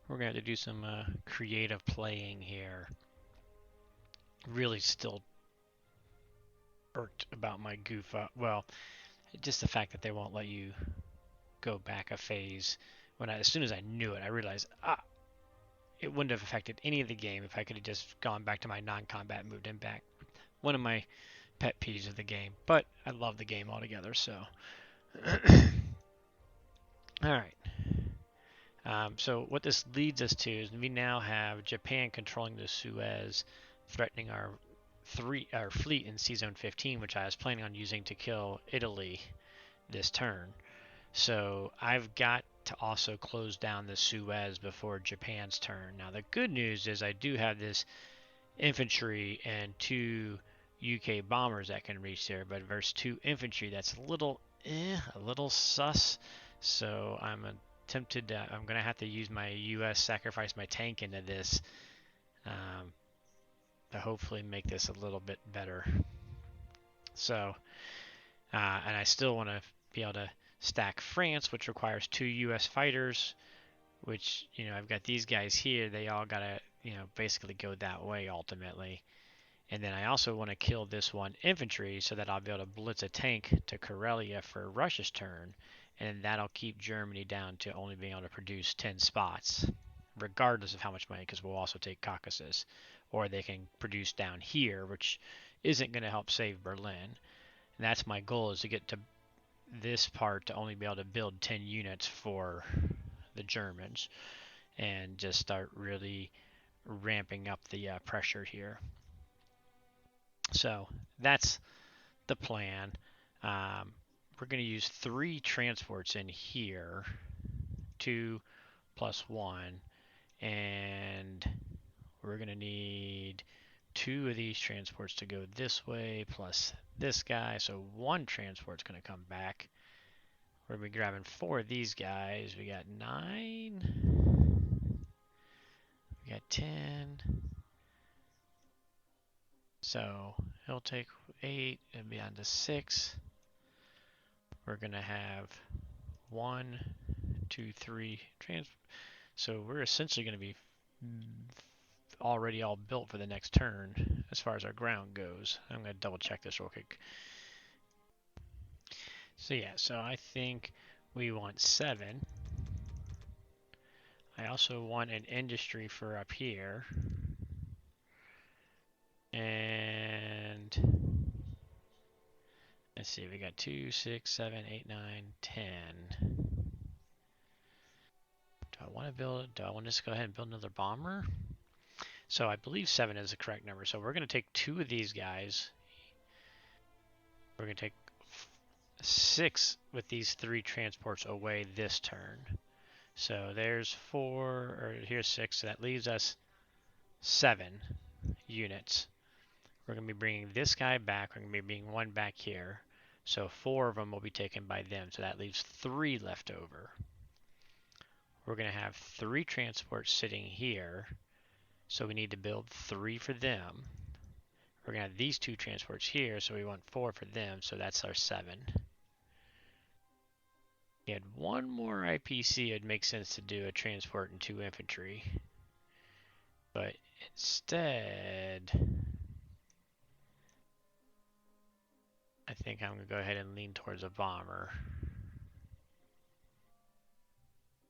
We're going to have to do some creative playing here. Really still irked about my goof up. Well, just the fact that they won't let you go back a phase. As soon as I knew it, I realized, it wouldn't have affected any of the game if I could have just gone back to my non-combat, moved him back. One of my pet peeves of the game, but I love the game altogether, so. Alright. So what this leads us to is we now have Japan controlling the Suez, threatening our fleet in Sea Zone 15, which I was planning on using to kill Italy this turn. So I've got to also close down the Suez before Japan's turn. Now the good news is I do have this infantry and 2 UK bombers that can reach there, but versus 2 infantry, that's a little sus. So I'm tempted to, I'm going to have to use my US, sacrifice my tank into this to hopefully make this a little bit better. So, and I still want to be able to stack France, which requires 2 US fighters, which, I've got these guys here. They all got to, basically go that way ultimately. And then I also want to kill this 1 infantry so that I'll be able to blitz a tank to Karelia for Russia's turn. And that'll keep Germany down to only being able to produce 10 spots, regardless of how much money, because we'll also take Caucasus. Or they can produce down here, which isn't going to help save Berlin. And that's my goal, is to get to this part to only be able to build 10 units for the Germans and just start really ramping up the pressure here. So that's the plan. We're going to use 3 transports in here, 2 plus 1, and we're going to need 2 of these transports to go this way plus this guy, so 1 transport's going to come back. We're going to be grabbing 4 of these guys. We got 9, we got 10, so he'll take 8 and be on to 6. We're going to have 1, 2, 3 so we're essentially going to be already all built for the next turn as far as our ground goes. I'm going to double check this real quick. So yeah, so I think we want 7. I also want an industry for up here. And let's see, we got 2, 6, 7, 8, 9, 10. Do I want to just go ahead and build another bomber? So I believe 7 is the correct number. So we're going to take 2 of these guys. We're going to take 6 with these 3 transports away this turn. So there's 4, or here's 6, so that leaves us 7 units. We're going to be bringing this guy back. We're going to be bringing 1 back here. So 4 of them will be taken by them. So that leaves 3 left over. We're going to have 3 transports sitting here. So we need to build 3 for them. We're going to have these 2 transports here. So we want 4 for them. So that's our 7. If you had 1 more IPC, it'd make sense to do a transport and 2 infantry. But instead, I think I'm going to go ahead and lean towards a bomber.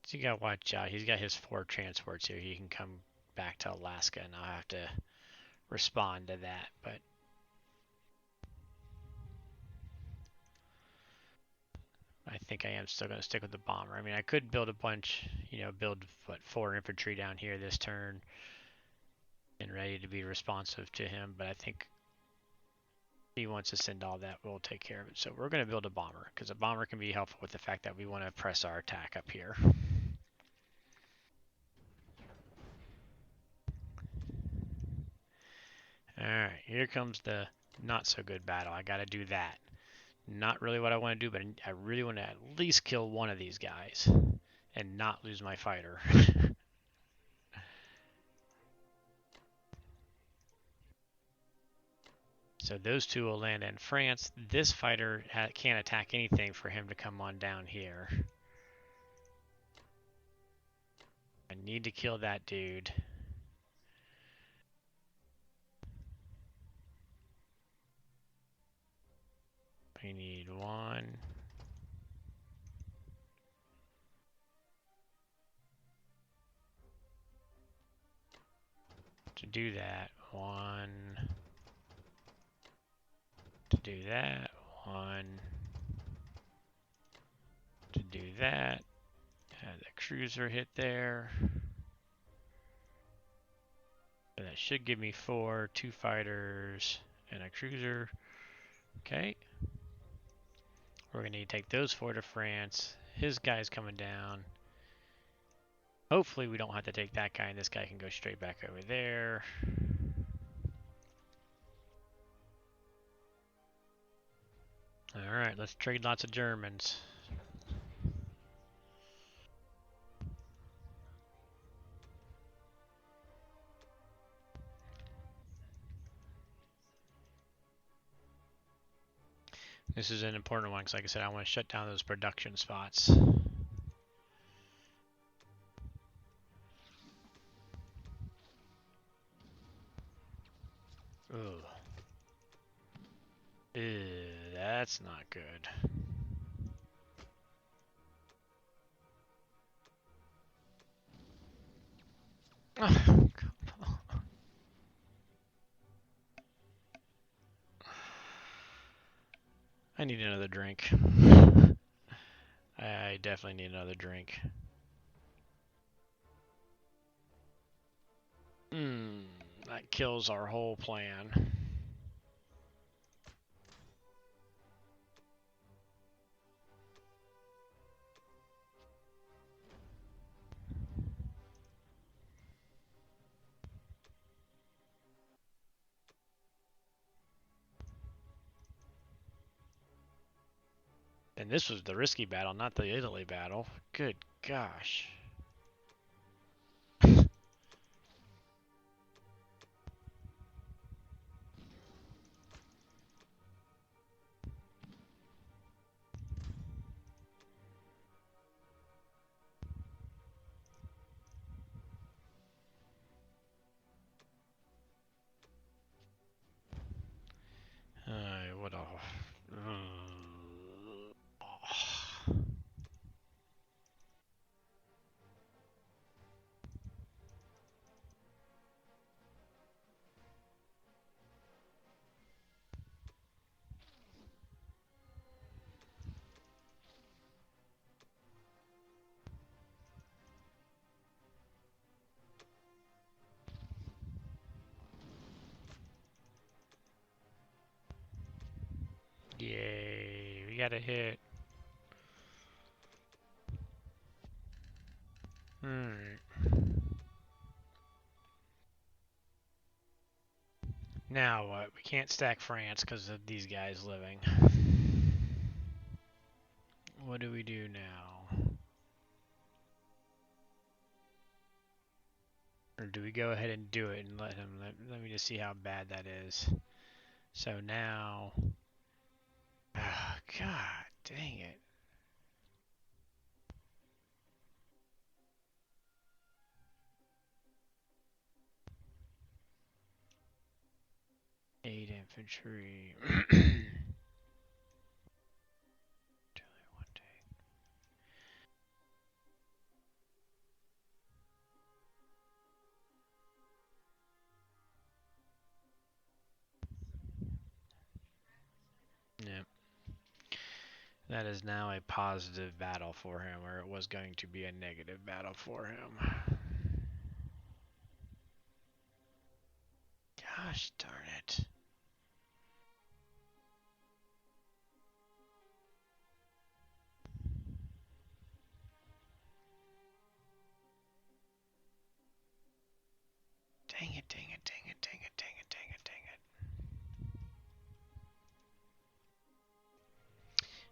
So you got to watch out. He's got his 4 transports here. He can come back to Alaska, and I'll have to respond to that. But I think I am still going to stick with the bomber. I mean, I could build a bunch, build 4 infantry down here this turn and ready to be responsive to him. But I think he wants to send all that, we'll take care of it. So we're going to build a bomber, because a bomber can be helpful with the fact that we want to press our attack up here. Alright, here comes the not so good battle. I got to do that. Not really what I want to do, but I really want to at least kill 1 of these guys and not lose my fighter. So those 2 will land in France. This fighter can't attack anything for him to come on down here. I need to kill that dude. We need one. To do that, one. To do that, one. To do that, have the cruiser hit there. And that should give me 4, 2 fighters, and a cruiser. Okay. We're going to need to take those 4 to France. His guy's coming down. Hopefully we don't have to take that guy, and this guy can go straight back over there. Alright, let's trade lots of Germans. This is an important one because, like I said, I want to shut down those production spots. Ugh. Ew, that's not good. Oh, come on. I need another drink. I definitely need another drink. That kills our whole plan. And this was the risky battle, not the Italy battle. Good gosh. What a... Yay, we got a hit. Alright. Now what? We can't stack France because of these guys living. What do we do now? Or do we go ahead and do it and let him... Let me just see how bad that is. So now... Oh, God dang it. 8 infantry. Yep. That is now a positive battle for him, or it was going to be a negative battle for him. Gosh darn it. Dang it, dang it, dang it, dang it, dang it, dang it, dang it.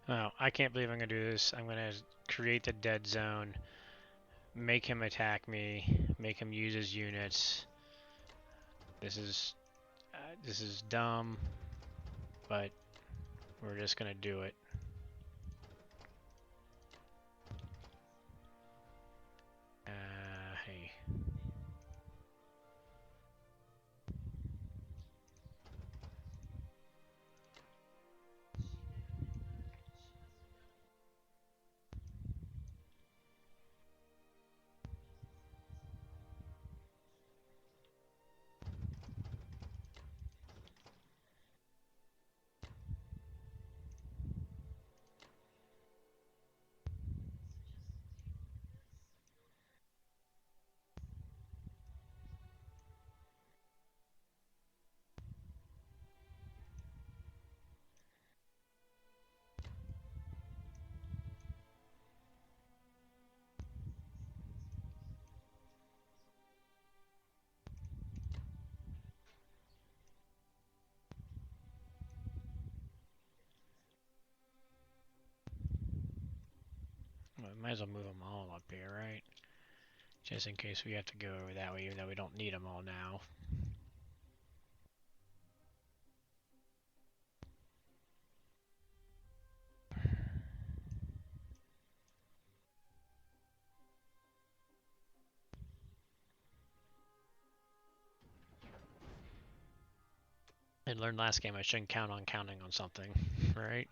Well, I can't believe I'm going to do this. I'm going to create the dead zone, make him attack me, make him use his units. This is dumb, but we're just going to do it. Hey. might as well move them all up here, right? Just in case we have to go over that way, even though we don't need them all now. I learned last game I shouldn't count on counting on something, right?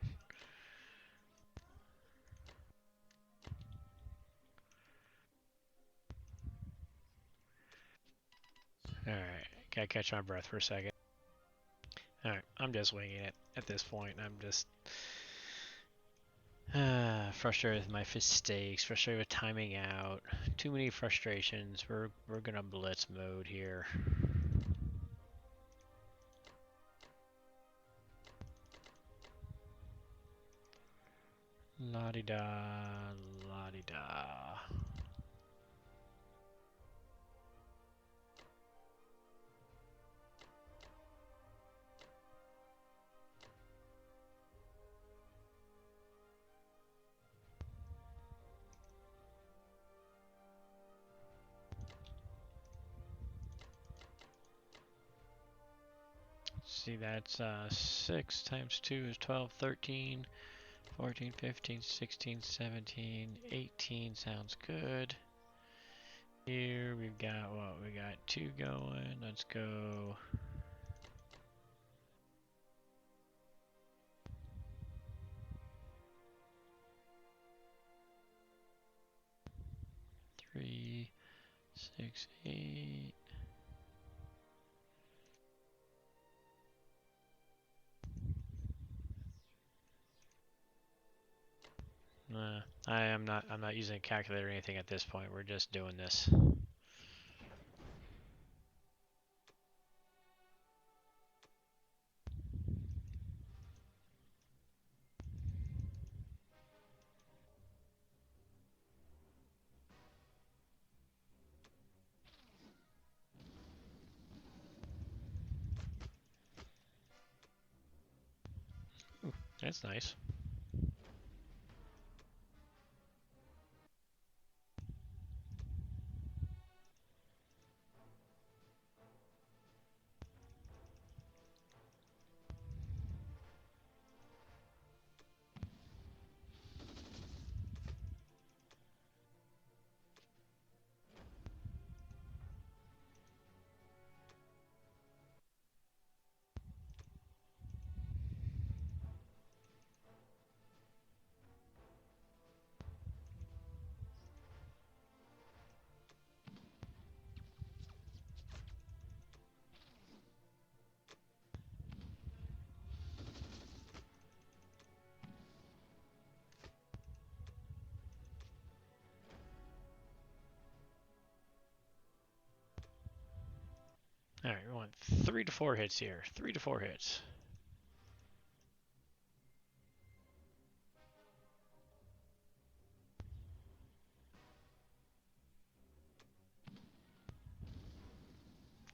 Alright, gotta catch my breath for a second. Alright, I'm just winging it at this point. I'm just frustrated with my mistakes, frustrated with timing out. Too many frustrations. We're gonna blitz mode here. La-di-da, la-di-da. See, that's 6 times 2 is 12, 13, 14, 15, 16, 17, 18 sounds good. Here we've got what? We got 2 going. Let's go. Three, 6, 8. I'm not using a calculator or anything at this point. We're just doing this. Ooh, that's nice. All right, we want 3 to 4 hits here. 3 to 4 hits.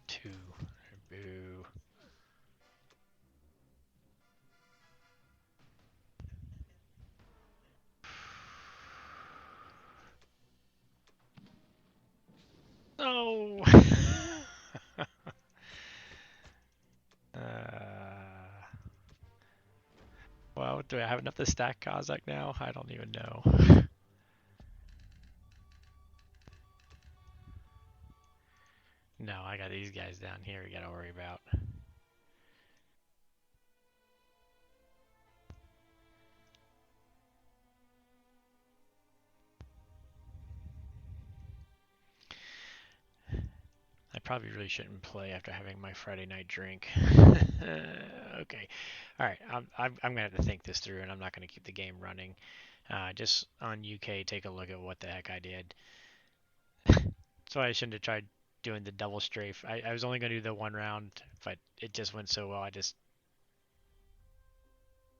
Two. Boo. No. Well, do I have enough to stack Kazakh now? I don't even know. No, I got these guys down here we gotta worry about. I probably really shouldn't play after having my Friday night drink. Okay. All right. I'm going to have to think this through, and I'm not going to keep the game running. Just on UK, take a look at what the heck I did. So I shouldn't have tried doing the double strafe. I was only going to do the 1 round, but it just went so well.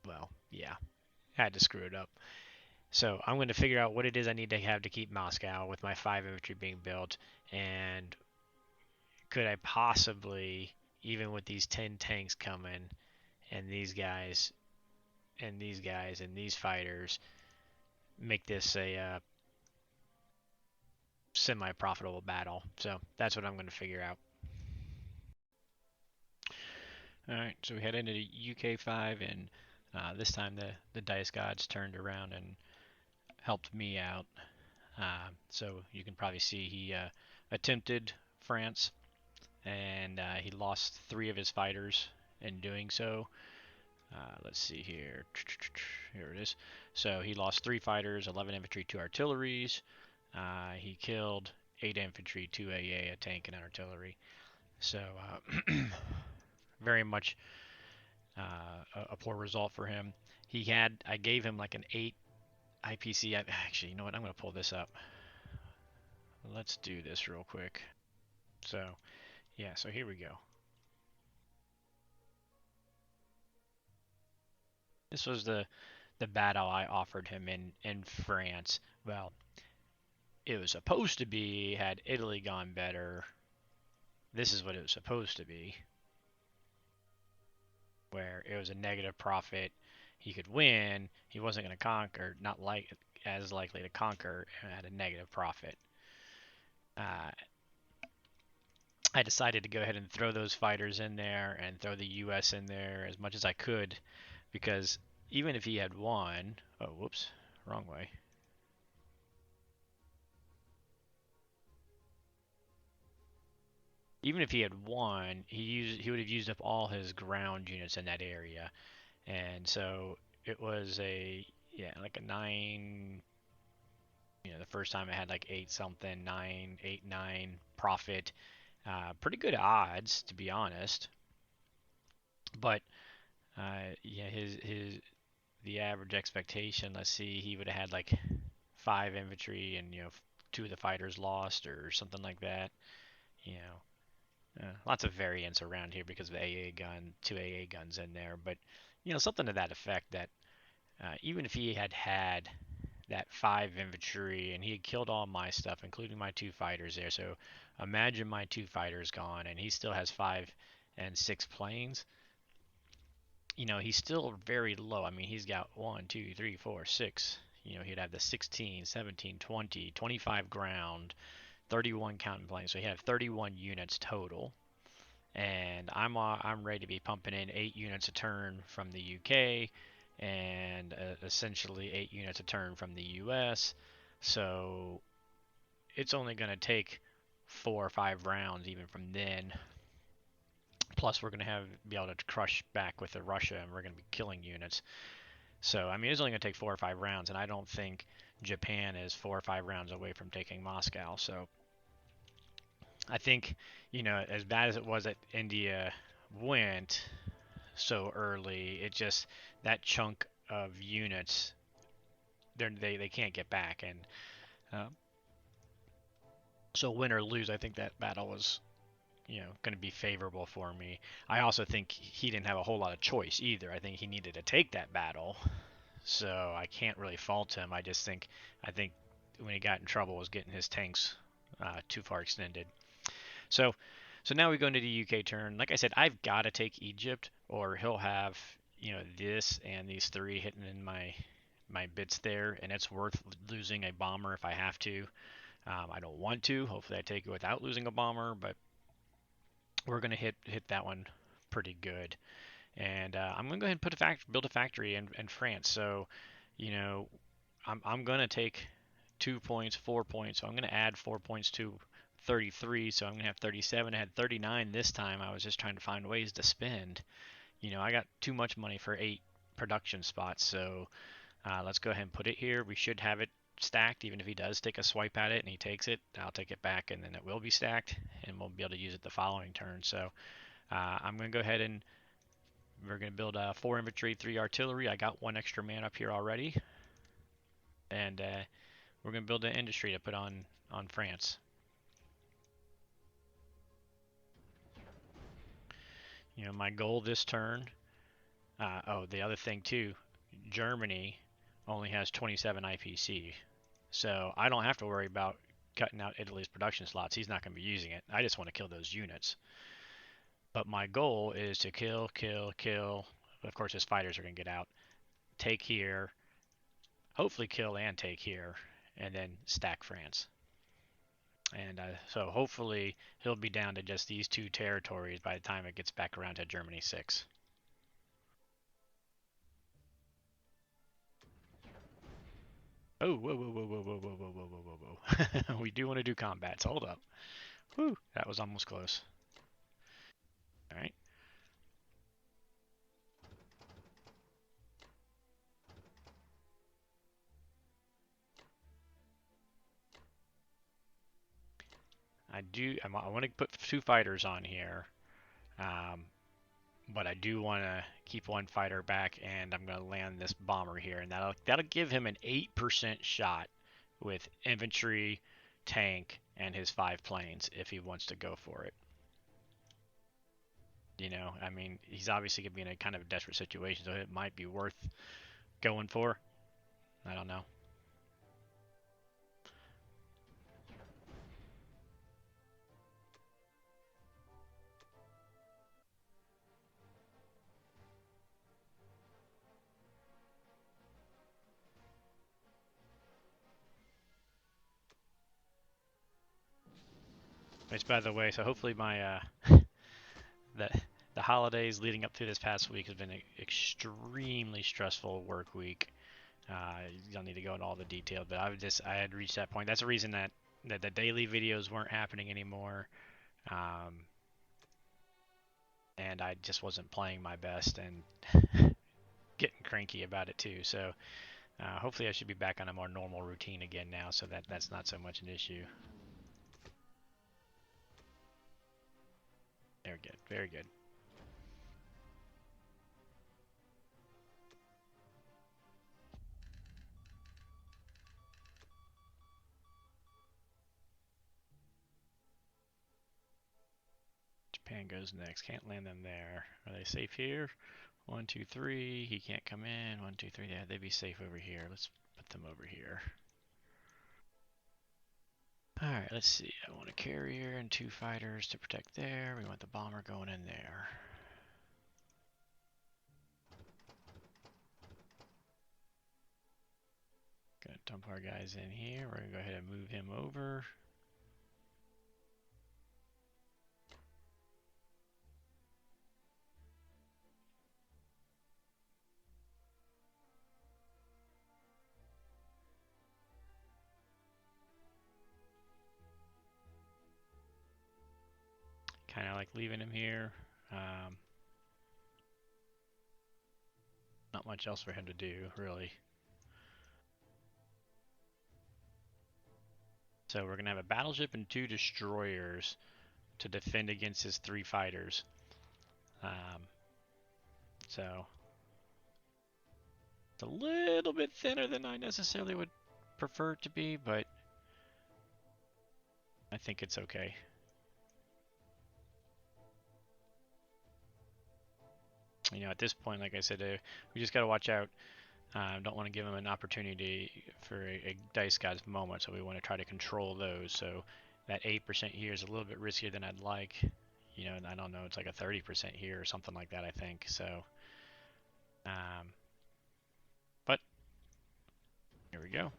Well, yeah, I had to screw it up. So I'm going to figure out what it is I need to have to keep Moscow with my 5 infantry being built, and could I possibly, even with these 10 tanks coming, and these guys, and these guys, and these fighters, make this a semi-profitable battle. So that's what I'm going to figure out. All right, so we head into UK5, and this time the dice gods turned around and helped me out. So you can probably see he attempted France, and he lost 3 of his fighters in doing so. Let's see here. Here it is. So he lost 3 fighters, 11 infantry, 2 artilleries. He killed 8 infantry, 2 AA, a tank, and an artillery. So very much a poor result for him. I gave him like an 8 IPC. Actually, you know what? I'm going to pull this up. Let's do this real quick. So, yeah, so here we go. This was the battle I offered him in France. Well, it was supposed to be, had Italy gone better, this is what it was supposed to be, where it was a negative profit. He could win. He wasn't going to conquer, not like as likely to conquer at a negative profit. I decided to go ahead and throw those fighters in there and throw the U.S. in there as much as I could, because even if he had won, oh whoops, wrong way. Even if he had won, he would have used up all his ground units in that area, and so it was like a 9. The first time I had like 8 something, 9, 8, 9 profit. Pretty good odds, to be honest. But yeah, his the average expectation. Let's see, he would have had like 5 infantry, and 2 of the fighters lost or something like that. You lots of variance around here because of the AA gun, 2 AA guns in there. But something to that effect, that even if he had had that 5 infantry and he had killed all my stuff, including my 2 fighters there. So imagine my 2 fighters gone, and he still has 5 and 6 planes. He's still very low. I mean, he's got 1, 2, 3, 4, 6. He'd have the 16, 17, 20, 25 ground, 31 counting planes. So he'd have 31 units total. And I'm ready to be pumping in 8 units a turn from the UK, and essentially 8 units a turn from the US. So it's only going to take 4 or 5 rounds even from then. Plus, we're going to be able to crush back with the Russia, and we're going to be killing units. So, I mean, it's only going to take 4 or 5 rounds, and I don't think Japan is 4 or 5 rounds away from taking Moscow. So, I think, as bad as it was that India went so early, it just, that chunk of units, they can't get back. And so win or lose, I think that battle was, going to be favorable for me. I also think he didn't have a whole lot of choice either. I think he needed to take that battle, so I can't really fault him. I think when he got in trouble was getting his tanks too far extended. So now we go into the UK turn. Like I said, I've got to take Egypt, or he'll have this and these 3 hitting in my bits there, and it's worth losing a bomber if I have to. I don't want to. Hopefully I take it without losing a bomber, but we're going to hit that one pretty good. And I'm going to go ahead and build a factory in France. So, I'm going to take 2 points, 4 points. So I'm going to add 4 points to 33. So I'm going to have 37. I had 39 this time. I was just trying to find ways to spend. I got too much money for 8 production spots. So let's go ahead and put it here. We should have it stacked. Even if he does take a swipe at it and he takes it, I'll take it back, and then it will be stacked, and we'll be able to use it the following turn. So I'm going to go ahead and we're going to build 4 infantry, 3 artillery. I got 1 extra man up here already, and we're going to build an industry to put on France. My goal this turn. The other thing too, Germany only has 27 IPC, so I don't have to worry about cutting out Italy's production slots. He's not going to be using it. I just want to kill those units. But my goal is to kill, kill, kill. Of course, his fighters are going to get out. Take here. Hopefully kill and take here. And then stack France. And so hopefully he'll be down to just these two territories by the time it gets back around to Germany 6. Oh, whoa, whoa, whoa, whoa, whoa, whoa, whoa, whoa, whoa, whoa, whoa. We do want to do combats. Hold up. Whew, that was almost close. All right. I want to put two fighters on here, um, but I do want to keep one fighter back, and I'm going to land this bomber here, and that'll give him an 8% shot with infantry, tank, and his 5 planes if he wants to go for it. I mean, he's obviously going to be in a kind of a desperate situation, so it might be worth going for. I don't know. Which, by the way, so hopefully the the holidays leading up to this past week has been an extremely stressful work week. You don't need to go into all the details, but I had reached that point. That's the reason that the daily videos weren't happening anymore, um, and I just wasn't playing my best and getting cranky about it too. So hopefully I should be back on a more normal routine again now, so that's not so much an issue. Very good, very good. Japan goes next. Can't land them there. Are they safe here? One, two, three. He can't come in. One, two, three. Yeah, they'd be safe over here. Let's put them over here. Alright, let's see. I want a carrier and 2 fighters to protect there. We want the bomber going in there. Gonna dump our guys in here. We're gonna go ahead and move him over. Kind of like leaving him here. Um, Not much else for him to do, really. So we're gonna have a battleship and 2 destroyers to defend against his 3 fighters. Um, so it's a little bit thinner than I necessarily would prefer it to be, but I think it's okay. At this point, like I said, we just got to watch out. Don't want to give him an opportunity for a dice god's moment, so we want to try to control those. So that 8% here is a little bit riskier than I'd like. I don't know, it's like a 30% here or something like that, I think. So, um, but here we go.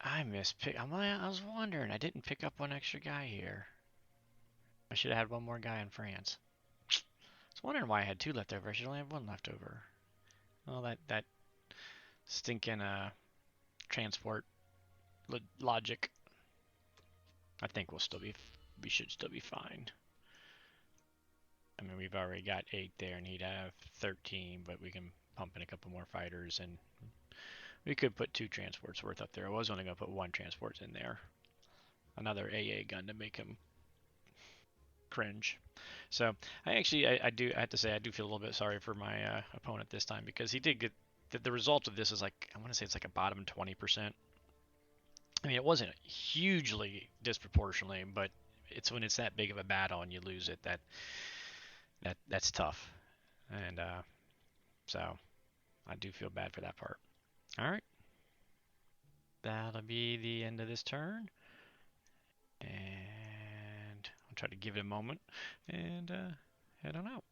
I was wondering. I didn't pick up one extra guy here. I should have had one more guy in France. I was wondering why I had 2 left over. I should only have 1 left over. Well, that stinking transport logic. I think we should still be fine. I mean, we've already got 8 there, and he'd have 13, but we can pump in a couple more fighters, and we could put 2 transports worth up there. I was only going to put 1 transport in there. Another AA gun to make him cringe. So I have to say I do feel a little bit sorry for my opponent this time because he did get the result of this is like I want to say it's like a bottom 20%. I mean, it wasn't hugely disproportionately, but it's when it's that big of a battle and you lose it that's tough. And so I do feel bad for that part. All right. that'll be the end of this turn. And I'll try to give it a moment and head on out.